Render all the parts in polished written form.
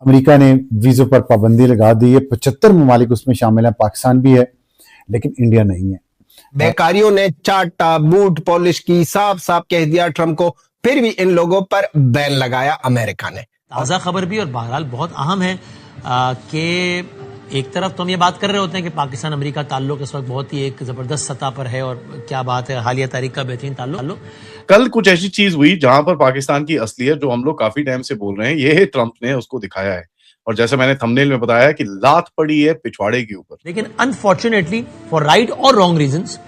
America ने वीज़ों पर पाबंदी लगा दी है। 75 ममालिक उसमें शामिल हैं, पाकिस्तान भी है, लेकिन इंडिया नहीं है। बेकारियों ने चाटा बूट पॉलिश की, साफ साफ कह दिया ट्रंप को, फिर भी इन लोगों पर बैन लगाया अमेरिका ने। ताज़ा खबर भी और बहरहाल बहुत अहम है कि एक तरफ तो हम ये बात कर रहे होते हैं कि पाकिस्तान अमेरिका ताल्लुक इस वक्त बहुत ही एक ज़बरदस्त सतह पर है और क्या बात है, हालिया तारीख का बेहतरीन ताल्लुक। कल कुछ ऐसी चीज हुई जहां पर पाकिस्तान की असलियत जो हम लोग काफी टाइम से बोल रहे हैं, ये ट्रंप ने उसको दिखाया है। और जैसे मैंने थंबनेल में बताया कि लात पड़ी है पिछवाड़े के ऊपर। लेकिन अनफॉर्चुनेटली फॉर राइट और रॉन्ग रीजंस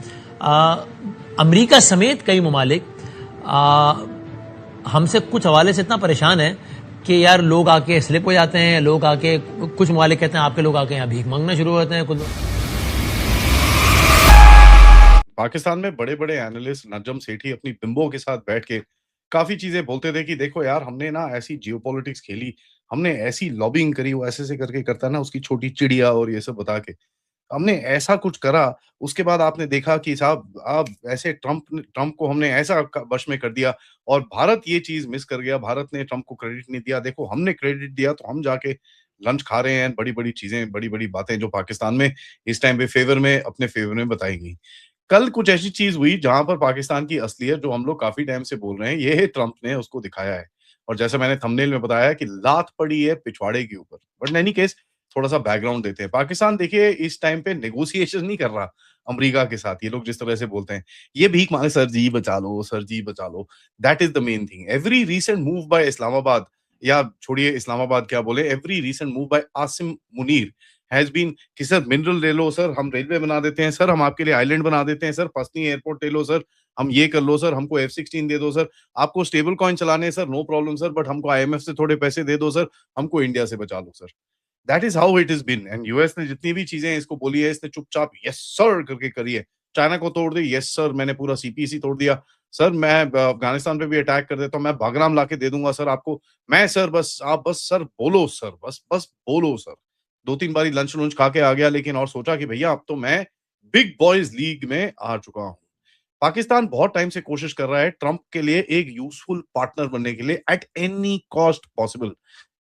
अमेरिका समेत कई ममालिक हमसे कुछ हवाले से इतना परेशान है कि यार लोग आके स्लिप हो जाते हैं, लोग आके कुछ ममालिक कहते हैं आपके लोग आके यहाँ भीख मांगना शुरू होते हैं। कुछ पाकिस्तान में बड़े बड़े एनालिस्ट नजम सेठी अपनी बिंबों के साथ बैठ के काफी चीजें बोलते थे कि देखो यार, हमने ना ऐसी जियोपॉलिटिक्स खेली, हमने ऐसी लॉबिंग करी, वो ऐसे से करके करता है ना उसकी छोटी चिड़िया और ये सब बता के हमने ऐसा कुछ करा। उसके बाद आपने देखा कि साहब अब ऐसे ट्रंप को हमने ऐसा वश में कर दिया और भारत ये चीज मिस कर गया। भारत ने ट्रंप को क्रेडिट नहीं दिया। देखो हमने क्रेडिट दिया तो हम जाके लंच खा रहे हैं, बड़ी बड़ी चीजें, बड़ी बड़ी बातें जो पाकिस्तान में इस टाइम पे अपने फेवर में बताई गई। कल कुछ ऐसी चीज हुई जहां पर पाकिस्तान की असलियत जो हम लोग काफी टाइम से बोल रहे हैं, ये ट्रंप ने उसको दिखाया है। और जैसे मैंने थंबनेल में बताया कि लात पड़ी है पिछवाड़े के ऊपर। बट इन एनी केस थोड़ा सा बैकग्राउंड देते हैं। पाकिस्तान देखिए इस टाइम पे नेगोशिएशन नहीं कर रहा अमेरिका के साथ। ये लोग जिस तरह से बोलते हैं, ये भीख मांगे सर जी बचा लो, सर जी बचा लो, that is the main thing. Every recent move by Islamabad, या छोड़िए इस्लामाबाद क्या बोले, every recent move by Asim Munir has been कि सर मिनरल ले लो सर, हम रेलवे बना देते हैं सर, हम आपके लिए आइलैंड बना देते हैं सर, पसनी एयरपोर्ट ले लो सर, हम ये कर लो सर, हमको F-16 दे दो सर, आपको स्टेबल कॉइन चलाने sir, no problem sir, but हमको IMF से थोड़े पैसे दे दो सर, हमको इंडिया से बचा लो sir. That is how it is been. And US ने जितनी भी चीजें इसको बोली है, इसने चुपचाप यस सर करके करी है। चाइना को तोड़ दी, यस सर, मैंने पूरा CPEC तोड़ दिया सर, मैं अफगानिस्तान पे भी अटैक कर देता हूँ, मैं बागराम लाके दे दूंगा सर आपको, मैं सर बस आप बस सर बोलो सर, बस बस बोलो सर। 2-3 बारी लंच लुंच खा के आ गया, लेकिन और सोचा कि भैया अब तो मैं बिग बॉयज लीग में आ चुका हूँ। पाकिस्तान बहुत टाइम से कोशिश कर रहा है ट्रंप के लिए एक यूजफुल पार्टनर बनने के लिए एट एनी कॉस्ट पॉसिबल।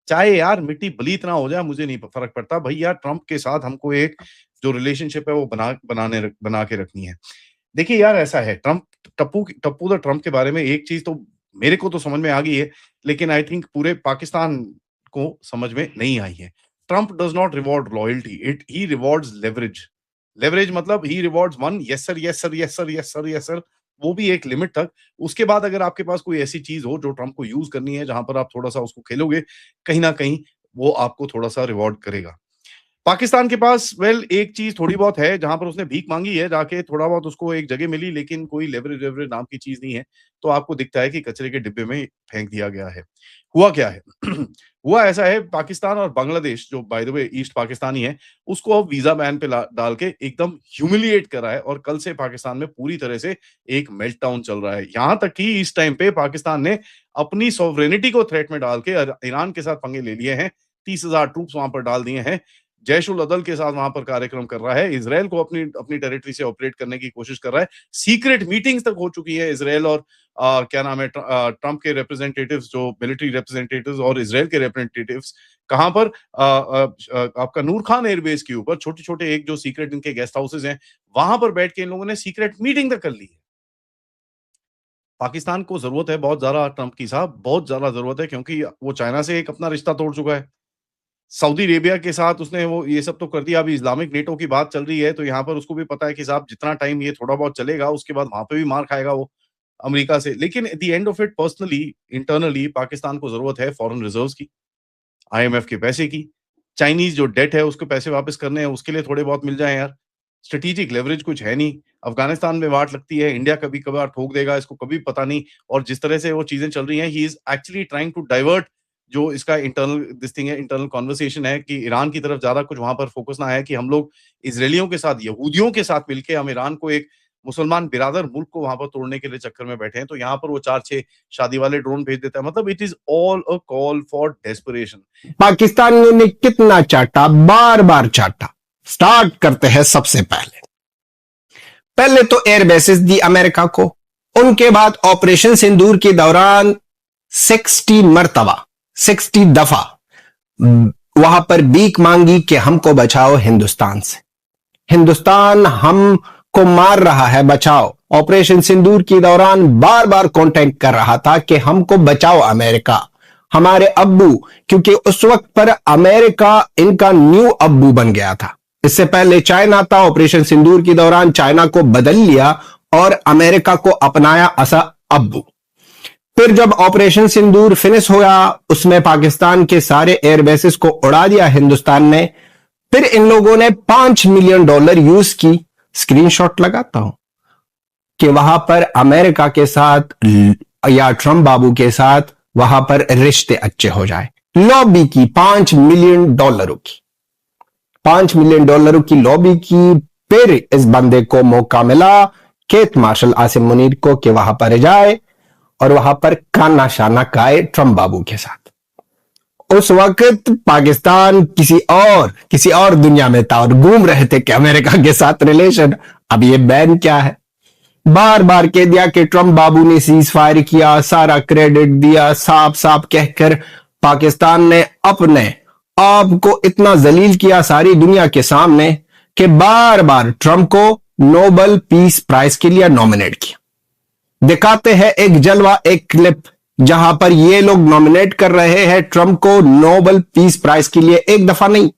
चाहे यार मिट्टी बलीत ना हो जाए, मुझे नहीं फर्क पड़ता भैया, ट्रंप के साथ हमको एक जो रिलेशनशिप है वो बना के रखनी है। देखिए यार ऐसा है, टप्पू द ट्रंप के बारे में एक चीज तो मेरे को तो समझ में आ गई है, लेकिन आई थिंक पूरे पाकिस्तान को समझ में नहीं आई है। Trump does not reward loyalty, it he rewards leverage. Leverage मतलब he rewards one, yes sir yes sir yes sir yes sir yes sir, वो भी एक लिमिट तक। उसके बाद अगर आपके पास कोई ऐसी चीज हो जो ट्रंप को यूज करनी है, जहां पर आप थोड़ा सा उसको खेलोगे, कहीं ना कहीं वो आपको थोड़ा सा रिवॉर्ड करेगा। पाकिस्तान के पास एक चीज थोड़ी बहुत है जहां पर उसने भीख मांगी है जाके, थोड़ा बहुत उसको एक जगह मिली, लेकिन कोई लेवरेज वेवरेज नाम की चीज नहीं है। तो आपको दिखता है कि कचरे के डिब्बे में फेंक दिया गया है। हुआ क्या है हुआ ऐसा है, पाकिस्तान और बांग्लादेश जो by the way east Pakistani है, उसको अब वीजा बैन पे डाल के एकदम ह्यूमिलिएट करा है। और कल से पाकिस्तान में पूरी तरह से एक मेल्टडाउन चल रहा है। यहां तक कि इस टाइम पे पाकिस्तान ने अपनी सॉवरेनिटी को थ्रेट में डाल के ईरान के साथ पंगे ले लिए हैं। 30,000 ट्रूप्स वहां पर डाल दिए हैं। जैश उल अदल के साथ वहां पर कार्यक्रम कर रहा है। इजराइल को अपनी अपनी टेरिटरी से ऑपरेट करने की कोशिश कर रहा है। सीक्रेट मीटिंग्स तक हो चुकी है इजराइल और क्या नाम है, ट्रंप के रिप्रेजेंटेटिव्स, जो मिलिट्री रिप्रेजेंटेटिव्स और इजराइल के रिप्रेजेंटेटिव्स, कहां पर आपका नूर खान एयरबेस के ऊपर छोटे छोटे एक जो सीक्रेट इनके गेस्ट हाउसेज हैं, वहां पर बैठ के इन लोगों ने सीक्रेट मीटिंग तक कर ली है। पाकिस्तान को जरूरत है बहुत ज्यादा ट्रंप की साहब, बहुत ज्यादा जरूरत है, क्योंकि वो चाइना से एक अपना रिश्ता तोड़ चुका है। सऊदी अरेबिया के साथ उसने वो ये सब तो कर दिया। अभी इस्लामिक नेटो की बात चल रही है, तो यहाँ पर उसको भी पता है कि साहब जितना टाइम ये थोड़ा बहुत चलेगा, उसके बाद वहां पे भी मार खाएगा वो अमेरिका से। लेकिन at the end of it, personally internally Pakistan को जरूरत है फॉरेन रिजर्व्स की, IMF के पैसे की, चाइनीज जो डेट है उसके पैसे वापस करने हैं, उसके लिए थोड़े बहुत मिल जाए यार। स्ट्रेटेजिक लेवरेज कुछ है नहीं। अफगानिस्तान में वाट लगती है, इंडिया कभी कभार ठोक देगा, इसको कभी पता नहीं। और जिस तरह से वो चीजें चल रही हैं, he is actually trying to divert जो इसका इंटरनल दिस थिंग है, इंटरनल कॉन्वर्सेशन है, कि ईरान की तरफ ज्यादा कुछ वहां पर फोकस ना है, कि हम लोग इसराइलियों के साथ, यहूदियों के साथ मिलके हम ईरान को, एक मुसलमान बिरादर मुल्क को वहां पर तोड़ने के लिए चक्कर में बैठे हैं। तो यहाँ पर वो 4-6 शादी वाले ड्रोन भेज देता है। मतलब it is all a call for desperation. Pakistan ने कितना चाटा, बार बार चाटा। स्टार्ट करते हैं सबसे पहले तो एयर बेसिस दी अमेरिका को। उनके बाद ऑपरेशन सिंदूर के दौरान 60 दफा वहां पर भीख मांगी कि हमको बचाओ हिंदुस्तान से, हिंदुस्तान हमको मार रहा है, बचाओ। ऑपरेशन सिंदूर के दौरान बार बार कांटेक्ट कर रहा था कि हमको बचाओ अमेरिका, हमारे अब्बू, क्योंकि उस वक्त पर अमेरिका इनका न्यू अब्बू बन गया था। इससे पहले चाइना था, ऑपरेशन सिंदूर के दौरान चाइना को बदल लिया और अमेरिका को अपनाया असा अब्बू। फिर जब ऑपरेशन सिंदूर फिनिश हुआ, उसमें पाकिस्तान के सारे एयरबेसेस को उड़ा दिया हिंदुस्तान ने। फिर इन लोगों ने $5 मिलियन यूज की, स्क्रीनशॉट लगाता हूं, कि वहां पर अमेरिका के साथ या ट्रंप बाबू के साथ वहां पर रिश्ते अच्छे हो जाए। लॉबी की $5 मिलियन की, $5 मिलियन की लॉबी की। फिर इस बंदे को मौका मिला, केत मार्शल आसिम मुनीर को, कि वहां पर जाए और वहां पर काना शाना खाए ट्रंप बाबू के साथ। उस वक्त पाकिस्तान किसी और दुनिया में था और घूम रहे थे कि अमेरिका के साथ रिलेशन। अब ये बैन क्या है? बार बार कह दिया कि ट्रंप बाबू ने सीज फायर किया, सारा क्रेडिट दिया, साफ साफ कहकर पाकिस्तान ने अपने आप को इतना जलील किया सारी दुनिया के सामने कि बार बार ट्रंप को नोबेल पीस प्राइज के लिए नॉमिनेट किया। दिखाते हैं एक जलवा, एक क्लिप, जहां पर ये लोग नॉमिनेट कर रहे हैं ट्रंप को नोबेल पीस प्राइज के लिए, एक दफा नहीं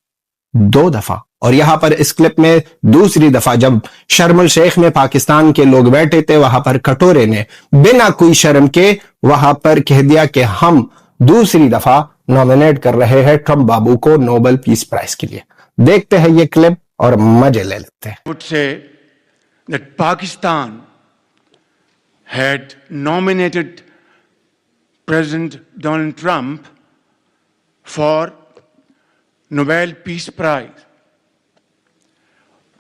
2 दफा। और यहां पर इस क्लिप में दूसरी दफा जब शर्म अल शेख में पाकिस्तान के लोग बैठे थे, वहां पर कटोरे ने बिना कोई शर्म के वहां पर कह दिया कि हम दूसरी दफा नॉमिनेट कर रहे हैं ट्रंप बाबू को नोबेल पीस प्राइज के लिए। देखते हैं ये क्लिप और मजे ले लेते हैं। would say that Pakistan had nominated President Donald Trump for Nobel Peace Prize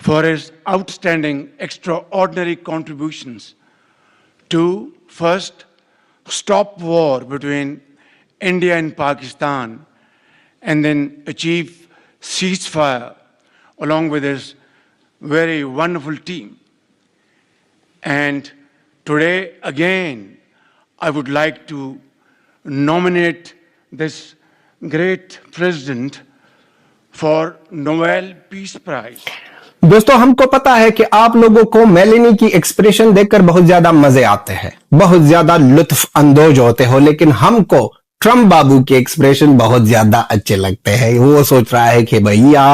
for his outstanding, extraordinary contributions to first stop war between India and Pakistan and then achieve ceasefire along with his very wonderful team. And today again, I would like to nominate this great president for Nobel Peace Prize. दोस्तों, हमको पता है कि आप लोगों को Meloni की expression देखकर बहुत ज्यादा मजे आते हैं, बहुत ज्यादा लुत्फ अंदोज होते हो, लेकिन हमको ट्रंप बाबू के एक्सप्रेशन बहुत ज्यादा अच्छे लगते हैं। वो सोच रहा है कि भैया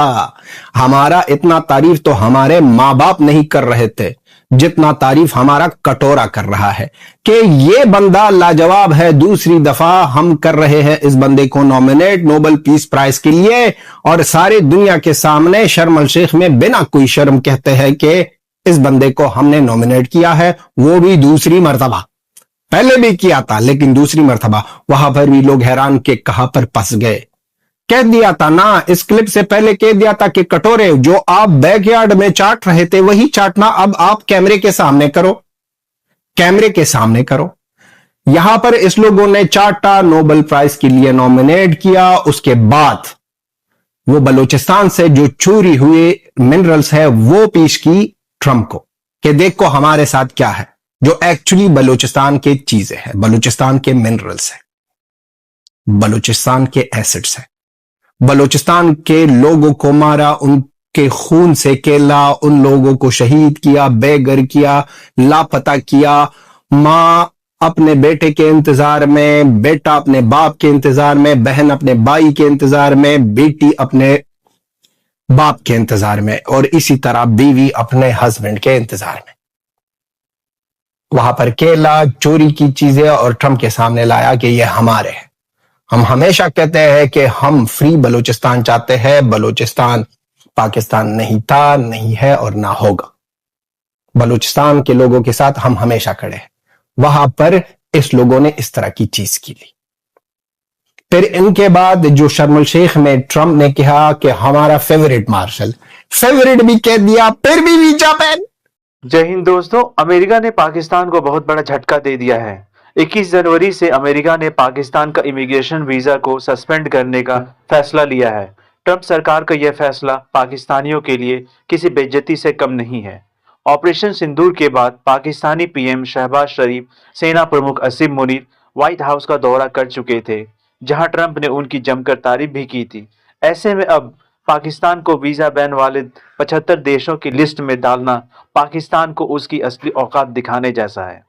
हमारा इतना तारीफ तो हमारे माँ बाप नहीं कर रहे थे जितना तारीफ हमारा कटोरा कर रहा है, कि ये बंदा लाजवाब है। दूसरी दफा हम कर रहे हैं इस बंदे को नॉमिनेट नोबेल पीस प्राइज के लिए, और सारे दुनिया के सामने शर्म अल शेख में बिना कोई शर्म कहते हैं कि इस बंदे को हमने नॉमिनेट किया है, वो भी दूसरी मर्तबा। पहले भी किया था लेकिन दूसरी मर्तबा। वहां पर भी लोग हैरान के कहां पर फंस गए। कह दिया था ना, इस क्लिप से पहले कह दिया था कि कटोरे जो आप बैकयार्ड में चाट रहे थे वही चाटना अब आप कैमरे के सामने करो, कैमरे के सामने करो। यहां पर इस लोगों ने चाटा, नोबेल प्राइज के लिए नॉमिनेट किया। उसके बाद वो बलूचिस्तान से जो चोरी हुए मिनरल्स है वो पेश की ट्रंप को, कि देखो हमारे साथ क्या है, जो एक्चुअली बलूचिस्तान के चीजें हैं, बलूचिस्तान के मिनरल्स है, बलूचिस्तान के एसिड्स है। बलूचिस्तान के लोगों को मारा, उनके खून से केला, उन लोगों को शहीद किया, बेघर किया, लापता किया। मां अपने बेटे के इंतजार में, बेटा अपने बाप के इंतजार में, बहन अपने भाई के इंतजार में, बेटी अपने बाप के इंतजार में, और इसी तरह बीवी अपने हस्बैंड के इंतजार में। वहां पर केला, चोरी की चीजें और ट्रंप के सामने लाया कि ये हमारे हैं। हम हमेशा कहते हैं कि हम फ्री बलूचिस्तान चाहते हैं। बलूचिस्तान पाकिस्तान नहीं था, नहीं है और ना होगा। बलूचिस्तान के लोगों के साथ हम हमेशा खड़े हैं। वहां पर इस लोगों ने इस तरह की चीज की ली। फिर इनके बाद जो शर्म अल शेख में ट्रंप ने कहा कि हमारा फेवरेट मार्शल, फेवरेट भी कह दिया, फिर भी वीजा बैन। जय हिंद दोस्तों, अमेरिका ने पाकिस्तान को बहुत बड़ा झटका दे दिया है। 21 जनवरी से अमेरिका ने पाकिस्तान का इमिग्रेशन वीजा को सस्पेंड करने का फैसला लिया है। ट्रंप सरकार का यह फैसला पाकिस्तानियों के लिए किसी बेइज्जती से कम नहीं है। ऑपरेशन सिंदूर के बाद पाकिस्तानी पीएम शहबाज शरीफ, सेना प्रमुख आसिम मुनीर व्हाइट हाउस का दौरा कर चुके थे। जहां ट्रंप ने उनकी जमकर तारीफ भी की थी। ऐसे में अब पाकिस्तान को वीजा बैन वाले 75 देशों की लिस्ट में डालना पाकिस्तान को उसकी असली औकात दिखाने जैसा है।